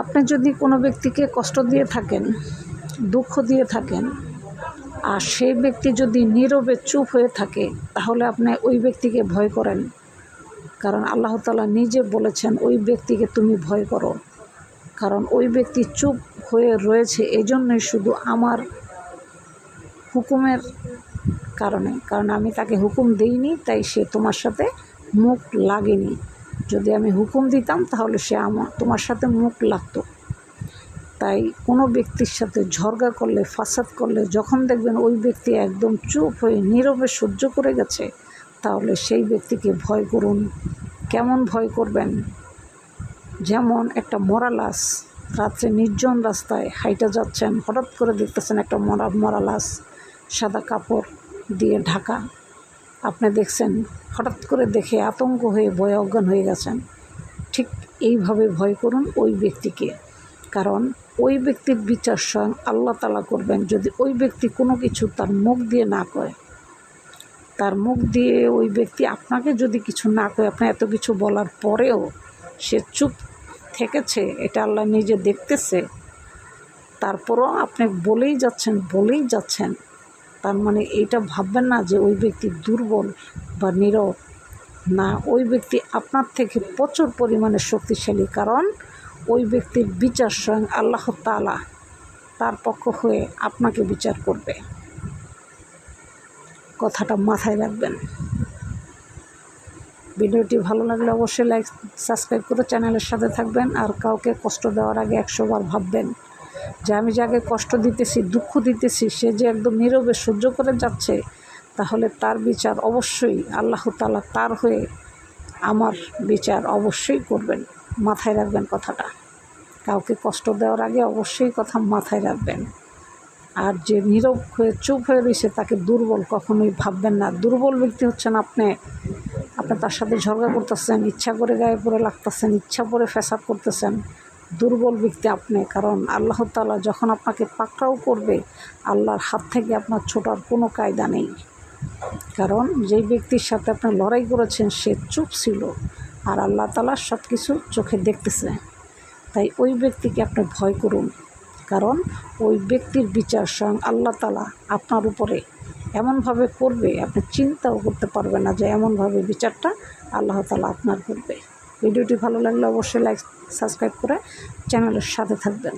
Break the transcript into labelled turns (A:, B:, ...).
A: আপনি যদি কোনো ব্যক্তিকে কষ্ট দিয়ে থাকেন, দুঃখ দিয়ে থাকেন, আর সেই ব্যক্তি যদি নীরবে চুপ হয়ে থাকে, তাহলে আপনি ওই ব্যক্তিকে ভয় করেন। কারণ আল্লাহ তাআলা নিজে বলেছেন ওই ব্যক্তিকে তুমি ভয় করো। কারণ ওই ব্যক্তি চুপ হয়ে রয়েছে এজন্যই শুধু আমার হুকুমের কারণে, কারণ আমি তাকে হুকুম দিইনি, তাই সে তোমার সাথে মুখ লাগেনি। যদি আমি হুকুম দিতাম তাহলে সে তোমার সাথে মুখ লাগতো। তাই কোনো ব্যক্তির সাথে ঝগড়া করলে, ফাসাদ করলে, যখন দেখবেন ওই ব্যক্তি একদম চুপ হয়ে নীরবে সহ্য করে গেছে, তাহলে সেই ব্যক্তিকে ভয় করুন। কেমন ভয় করবেন? যেমন একটা মরা লাশ, রাত্রে নির্জন রাস্তায় হাইটা যাচ্ছেন, হঠাৎ করে দেখতেছেন একটা মরা লাশ, সাদা কাপড় দিয়ে ঢাকা। আপনি দেখছেন, হঠাৎ করে দেখে আতঙ্ক হয়ে ভয়ে অজ্ঞান হয়ে গেছেন। ঠিক এইভাবে ভয় করুন ওই ব্যক্তিকে। কারণ ওই ব্যক্তির বিচার স্বয়ং আল্লাহ তাআলা করবেন। যদি ওই ব্যক্তি কোনো কিছু তার মুখ দিয়ে না কয়, তার মুখ দিয়ে ওই ব্যক্তি আপনাকে যদি কিছু না কয়, আপনার এত কিছু বলার পরেও সে চুপ থেকেছে, এটা আল্লাহ নিজে দেখতেছে, তারপরও আপনি বলেই যাচ্ছেন, তার মানে এইটা ভাববেন না যে ওই ব্যক্তি দুর্বল বা নীরব। না, ওই ব্যক্তি আপনার থেকে প্রচুর পরিমাণে শক্তিশালী। কারণ ওই ব্যক্তির বিচার স্বয়ং আল্লাহ তাআলা তার পক্ষ হয়ে আপনাকে বিচার করবে। কথাটা মাথায় রাখবেন। ভিডিওটি ভালো লাগলে অবশ্যই লাইক, সাবস্ক্রাইব করে চ্যানেলের সাথে থাকবেন। আর কাউকে কষ্ট দেওয়ার আগে 100 বার ভাববেন যে আমি যাকে কষ্ট দিতেছি, দুঃখ দিতেছি, সে যে একদম নীরবে সহ্য করে যাচ্ছে, তাহলে তার বিচার অবশ্যই আল্লাহ তাআলা তার হয়ে আমার বিচার অবশ্যই করবেন। মাথায় রাখবেন কথাটা। কাউকে কষ্ট দেওয়ার আগে অবশ্যই কথা মাথায় রাখবেন। আর যে নীরব হয়ে চুপ হয়ে রয়েছে তাকে দুর্বল কখনোই ভাববেন না। দুর্বল ব্যক্তি হচ্ছেন আপনি তার সাথে ঝগড়া করতেছেন, ইচ্ছা করে গায়ে পড়ে লাগতেছেন, ইচ্ছা করে ফ্যাসাদ করতেছেন। দুর্বল ব্যক্তি আপনি। কারণ আল্লাহ তাআলা যখন আপনাকে পাকড়াও করবে, আল্লাহর হাত থেকে আপনার ছোটার কোনো কায়দা নেই। কারণ যেই ব্যক্তির সাথে আপনি লড়াই করেছেন সে চুপ ছিল, আর আল্লাহ তাআলা সব কিছু চোখে দেখতেছে। তাই ওই ব্যক্তিকে আপনি ভয় করুন। কারণ ওই ব্যক্তির বিচার স্বয়ং আল্লাহ তাআলা আপনার উপরে এমনভাবে করবে, আপনি চিন্তাও করতে পারবেন না যে এমনভাবে বিচারটা আল্লাহ তাআলা আপনার করবে। ভিডিওটি ভালো লাগলে অবশ্যই লাইক, সাবস্ক্রাইব করে চ্যানেলের সাথে থাকবেন।